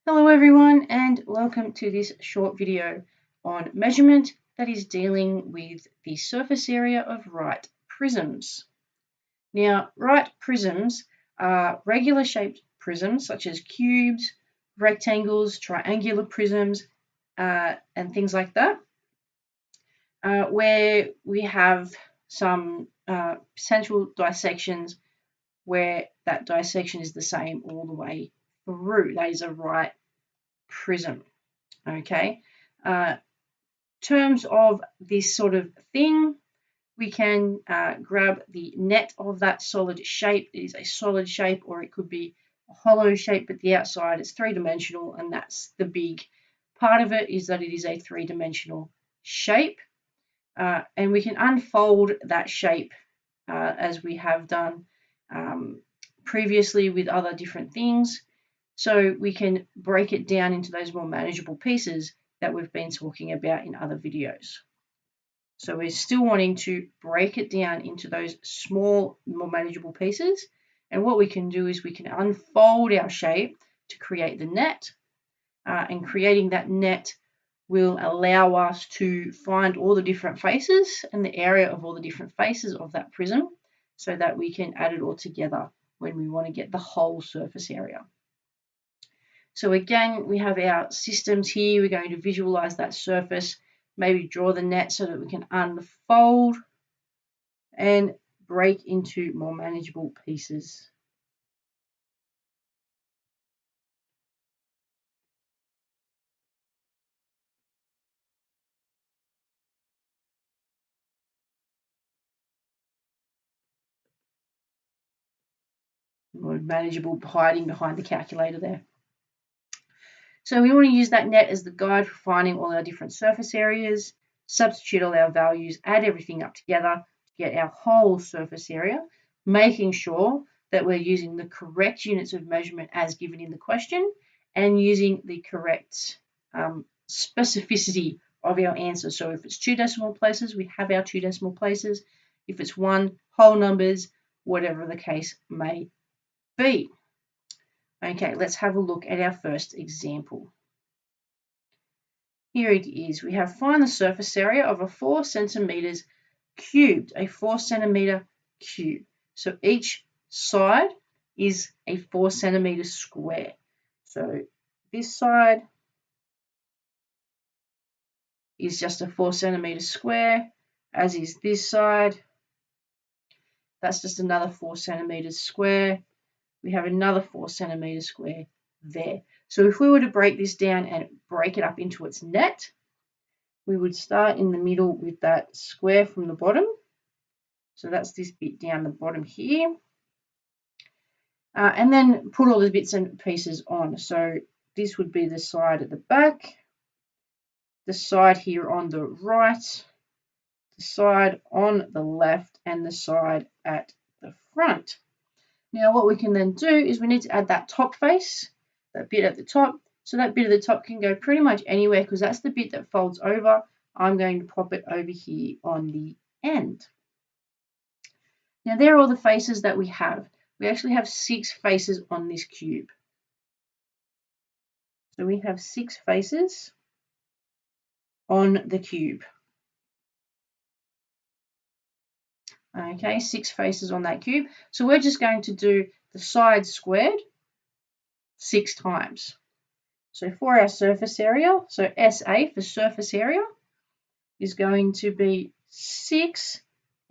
Hello everyone and welcome to this short video on measurement that is dealing with the surface area of right prisms. Now, right prisms are regular shaped prisms such as cubes, rectangles, triangular prisms, and things like that, where we have some central dissections where that dissection is the same all the way through. That is a right prism. Okay. Terms of this sort of thing, we can grab the net of that solid shape. It is a solid shape, or it could be a hollow shape, but the outside is three-dimensional, and that's the big part of it, is that it is a three-dimensional shape. And we can unfold that shape as we have done previously with other different things. So we can break it down into those more manageable pieces that we've been talking about in other videos. So we're still wanting to break it down into those small, more manageable pieces. And what we can do is we can unfold our shape to create the net. And creating that net will allow us to find all the different faces and the area of all the different faces of that prism so that we can add it all together when we want to get the whole surface area. So again, we have our systems here. We're going to visualize that surface, maybe draw the net so that we can unfold and break into more manageable pieces. More manageable, hiding behind the calculator there. So we want to use that net as the guide for finding all our different surface areas, substitute all our values, add everything up together to get our whole surface area, making sure that we're using the correct units of measurement as given in the question and using the correct specificity of our answer. So if it's 2 decimal places, we have our 2 decimal places. If it's 1, whole numbers, whatever the case may be. Okay, let's have a look at our first example. Here it is. We have find the surface area of a 4 centimeters cubed, a 4 centimeter cube. So each side is a 4 centimeter square. So this side is just a 4 centimeter square, as is this side. That's just another 4 centimeters square. We have another 4 centimeters square there. So if we were to break this down and break it up into its net, we would start in the middle with that square from the bottom. So that's this bit down the bottom here. And then put all the bits and pieces on. So this would be the side at the back, the side here on the right, the side on the left, and the side at the front. Now what we can then do is we need to add that top face, that bit at the top. So that bit at the top can go pretty much anywhere because that's the bit that folds over. I'm going to pop it over here on the end. Now there are all the faces that we have. We actually have 6 faces on this cube. So we have 6 faces on the cube. Okay, 6 faces on that cube. So we're just going to do the side squared 6 times. So for our surface area, so SA for surface area is going to be 6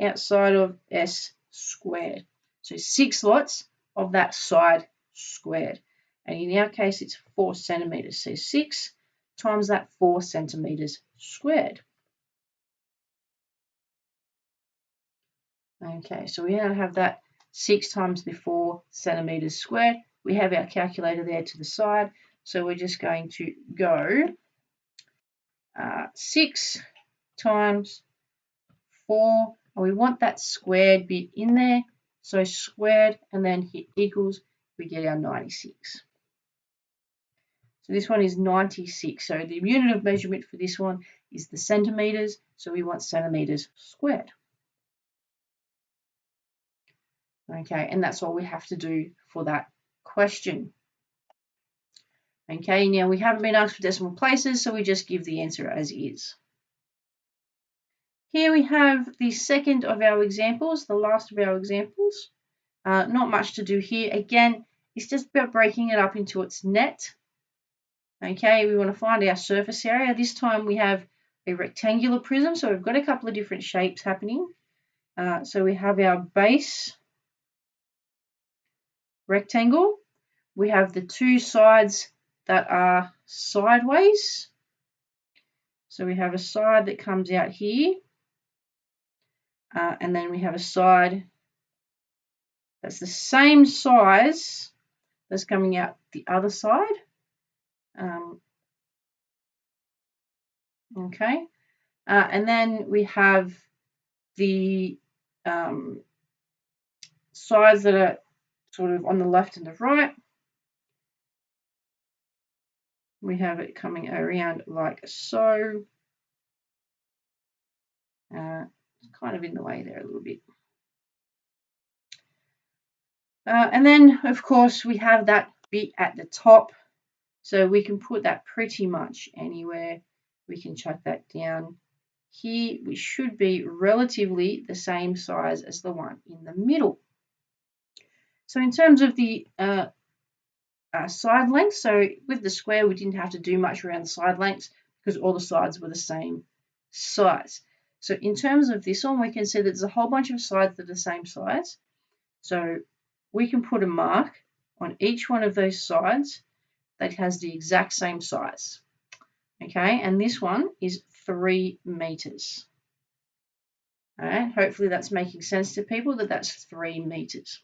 outside of S squared. So 6 lots of that side squared. And in our case, it's 4 centimeters. So 6 times that 4 centimeters squared. Okay, so we now have that 6 times the 4 centimeters squared. We have our calculator there to the side. So we're just going to go 6 times 4. And we want that squared bit in there. So squared and then hit equals, we get our 96. So this one is 96. So the unit of measurement for this one is the centimeters. So we want centimeters squared. Okay, and that's all we have to do for that question. Okay, now we haven't been asked for decimal places, so we just give the answer as is. Here we have the second of our examples, the last of our examples. Not much to do here. Again, it's just about breaking it up into its net. Okay, we want to find our surface area. This time we have a rectangular prism, so we've got a couple of different shapes happening. So we have our base rectangle. We have the two sides that are sideways. So we have a side that comes out here, and then we have a side that's the same size that's coming out the other side. Okay, and then we have the sides that are sort of on the left and the right. We have it coming around like so. It's kind of in the way there a little bit. And then, of course, we have that bit at the top. So we can put that pretty much anywhere. We can chuck that down here. We should be relatively the same size as the one in the middle. So in terms of the side length, so with the square, we didn't have to do much around the side lengths because all the sides were the same size. So in terms of this one, we can see that there's a whole bunch of sides that are the same size. So we can put a mark on each one of those sides that has the exact same size. Okay, and this one is 3 meters. All right, hopefully that's making sense to people that that's 3 meters.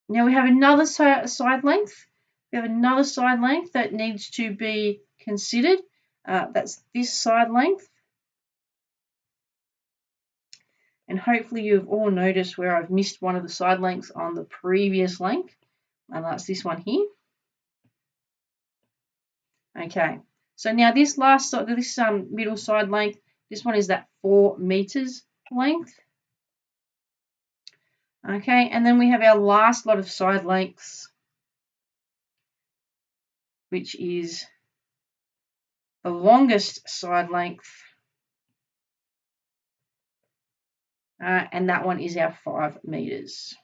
Now we have another side length. We have another side length that needs to be considered. That's this side length. And hopefully you've all noticed where I've missed one of the side lengths on the previous length. And that's this one here. Okay, so now this middle side length, this one is that 4 meters length. Okay, and then we have our last lot of side lengths, which is the longest side length. And that one is our 5 meters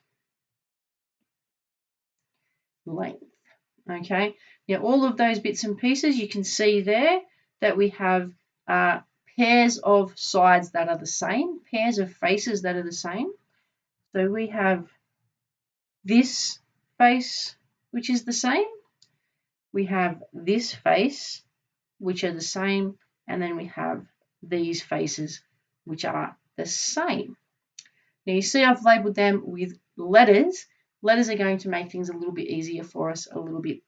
length. Okay, now all of those bits and pieces, you can see there that we have pairs of sides that are the same, pairs of faces that are the same. So we have this face, which is the same. We have this face, which are the same. And then we have these faces, which are the same. Now you see I've labelled them with letters. Letters are going to make things a little bit easier for us a little bit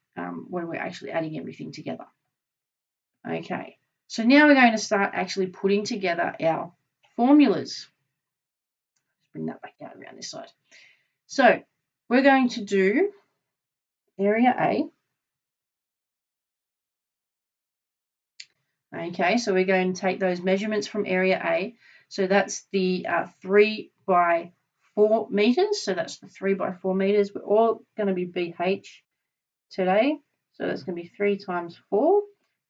when we're actually adding everything together. Okay, so now we're going to start actually putting together our formulas. Let's bring that back out around this side. So we're going to do area A. Okay, so we're going to take those measurements from area A. So that's the 3 by 4 meters. So that's the 3 by 4 meters. We're all going to be BH today. So that's going to be 3 times 4.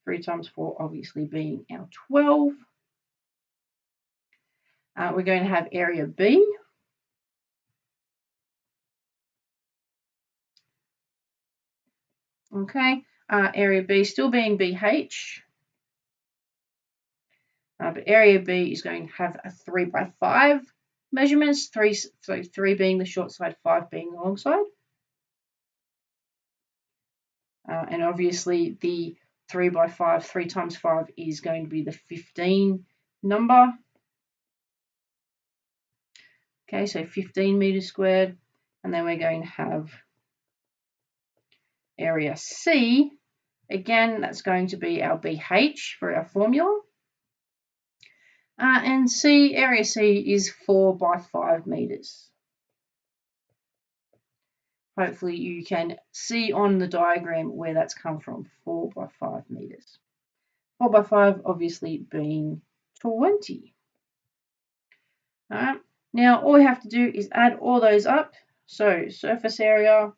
3 times 4 obviously being our 12. We're going to have area B. Okay, area B still being BH. But area B is going to have a 3 by 5 measurements, 3 being the short side, 5 being the long side. And obviously the 3 by 5, 3 times 5 is going to be the 15 number. Okay, so 15 meters squared. And then we're going to have area C. Again, that's going to be our BH for our formula. And area C is 4 by 5 meters. Hopefully you can see on the diagram where that's come from, 4 by 5 meters. 4 by 5 obviously being 20. All right. Now all we have to do is add all those up. So surface area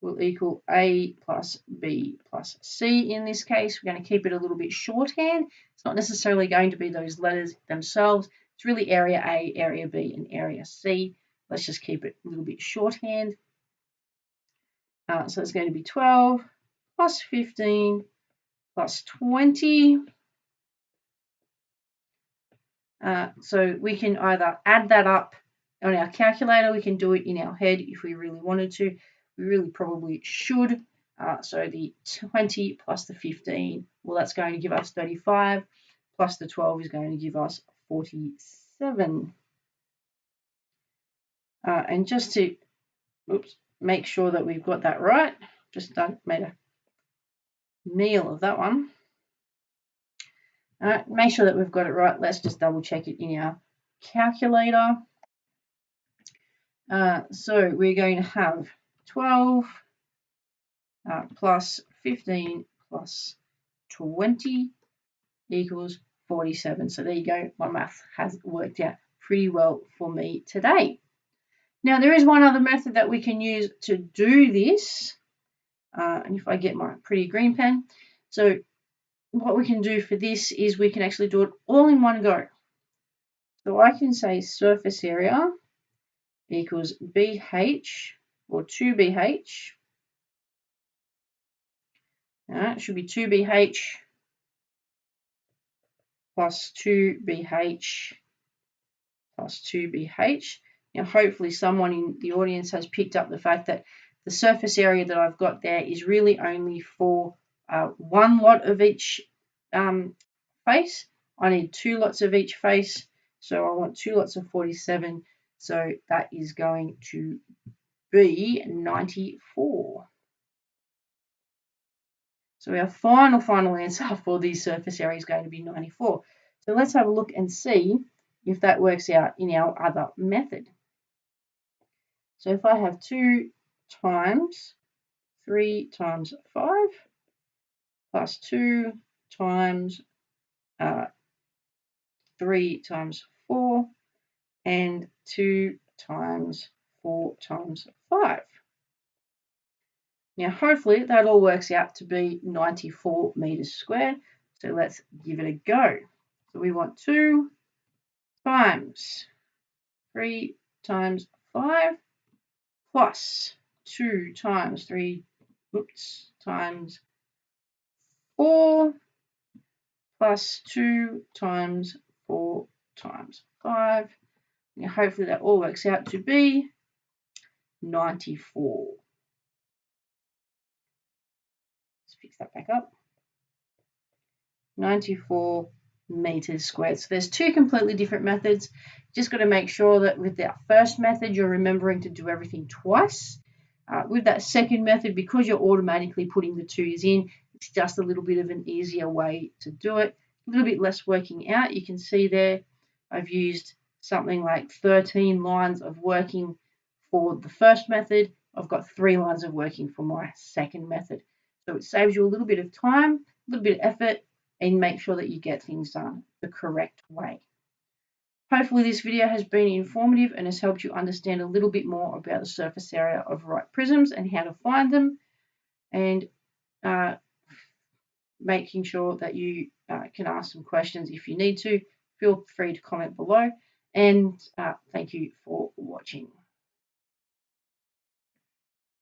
will equal A plus B plus C in this case. We're going to keep it a little bit shorthand. It's not necessarily going to be those letters themselves. It's really area A, area B, and area C. Let's just keep it a little bit shorthand. So it's going to be 12 plus 15 plus 20. So we can either add that up on our calculator. We can do it in our head if we really wanted to. We really probably should. So the 20 plus the 15, well, that's going to give us 35, plus the 12 is going to give us 47. And just to make sure that we've got that right, just made a meal of that one. Make sure that we've got it right. Let's just double check it in our calculator. So we're going to have 12 plus 15 plus 20 equals 47. So there you go. My math has worked out pretty well for me today. Now there is one other method that we can use to do this. And if I get my pretty green pen. So what we can do for this is we can actually do it all in one go. So I can say surface area equals BH or 2BH. It should be 2BH plus 2BH plus 2BH. Now, hopefully someone in the audience has picked up the fact that the surface area that I've got there is really only for one lot of each face. I need 2 lots of each face, so I want 2 lots of 47. So that is going to be 94. So our final answer for the surface area is going to be 94. So let's have a look and see if that works out in our other method. So if I have 2 times 3 times 5 plus 2 times 3 times 4 and 2 times 4 times 5. Now, hopefully that all works out to be 94 meters squared. So let's give it a go. So we want 2 times 3 times 5 plus 2 times 3 times 4 plus 2 times 4 times 5. Now, hopefully that all works out to be 94. Let's fix that back up. 94 meters squared. So there's 2 completely different methods. Just got to make sure that with that first method, you're remembering to do everything twice. With that second method, because you're automatically putting the 2's in, it's just a little bit of an easier way to do it. A little bit less working out. You can see there I've used something like 13 lines of working for the first method. I've got 3 lines of working for my second method. So it saves you a little bit of time, a little bit of effort, and make sure that you get things done the correct way. Hopefully this video has been informative and has helped you understand a little bit more about the surface area of right prisms and how to find them, and making sure that you can ask some questions if you need to. Feel free to comment below, and thank you for watching.